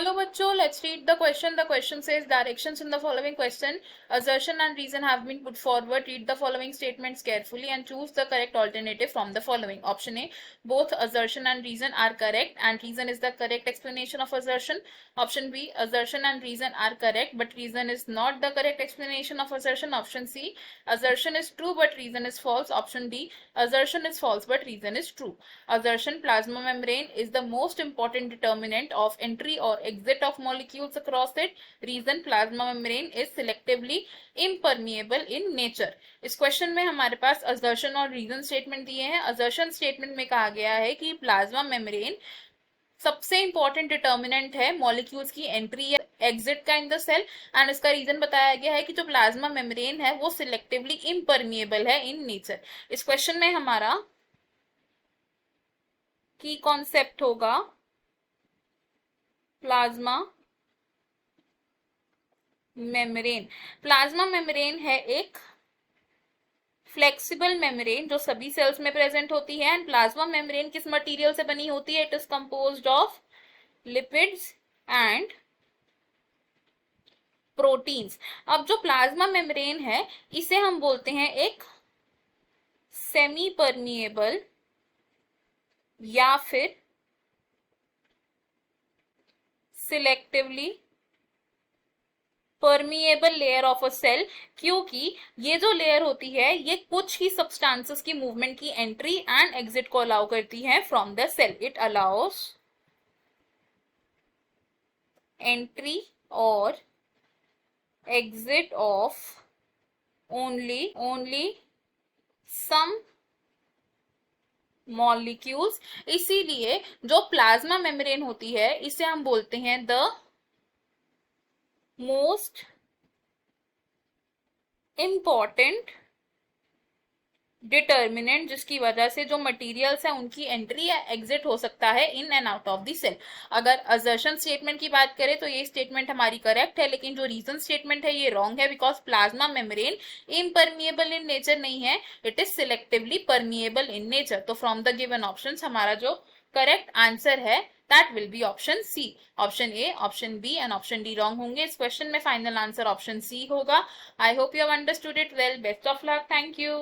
Hello bachcho, let's read the question. The question says directions in the following question. Assertion and reason have been put forward. Read the following statements carefully and choose the correct alternative from the following. Option A, both assertion and reason are correct and reason is the correct explanation of assertion. Option B, assertion and reason are correct but reason is not the correct explanation of assertion. Option C, assertion is true but reason is false. Option D, assertion is false but reason is true. Assertion, plasma membrane is the most important determinant of entry or exit of molecules across it. Reason, plasma membrane is selectively impermeable in nature. इस question में हमारे पास assertion और reason statement दिए हैं. assertion statement में कहा गया है कि प्लाज्मा मेम्ब्रेन सबसे इंपॉर्टेंट डिटर्मिनेंट है मॉलिक्यूल्स की एंट्री या एग्जिट का इन द सेल एंड इसका रीजन बताया गया है कि जो प्लाज्मा मेम्ब्रेन है वो सिलेक्टिवली इम्परमिएबल है इन नेचर. इस क्वेश्चन में हमारा की कॉन्सेप्ट होगा प्लाज्मा मेम्ब्रेन. प्लाज्मा मेम्ब्रेन है एक फ्लेक्सिबल मेम्ब्रेन जो सभी सेल्स में प्रेजेंट होती है. एंड प्लाज्मा मेम्ब्रेन किस मटेरियल से बनी होती है? It is composed of lipids and proteins. अब जो प्लाज्मा मेम्ब्रेन है इसे हम बोलते हैं एक सेमी परमिएबल या फिर selectively permeable layer of a cell, क्योंकि ये जो लेयर होती है ये कुछ ही सब्सटेंसेस की मूवमेंट की एंट्री एंड एग्जिट को अलाउ करती है from the cell. It allows entry और exit of only some molecules. इसीलिए जो प्लाज्मा मेम्ब्रेन होती है इसे हम बोलते हैं द मोस्ट इंपॉर्टेंट डिटर्मिनेंट, जिसकी वजह से जो मटेरियल्स है उनकी एंट्री या एग्जिट हो सकता है in and out of the cell. अगर असर्शन स्टेटमेंट की बात करें तो ये स्टेटमेंट हमारी करेक्ट है, लेकिन जो रीजन स्टेटमेंट है ये रॉन्ग है because plasma membrane impermeable in nature नहीं है, it is selectively permeable in nature. तो फ्रॉम द गिवन ऑप्शंस हमारा जो करेक्ट आंसर है that will be option C. Option A, option B and option D wrong होंगे. इस question में final answer option C होगा. I hope you have understood it well. Best of luck. Thank you.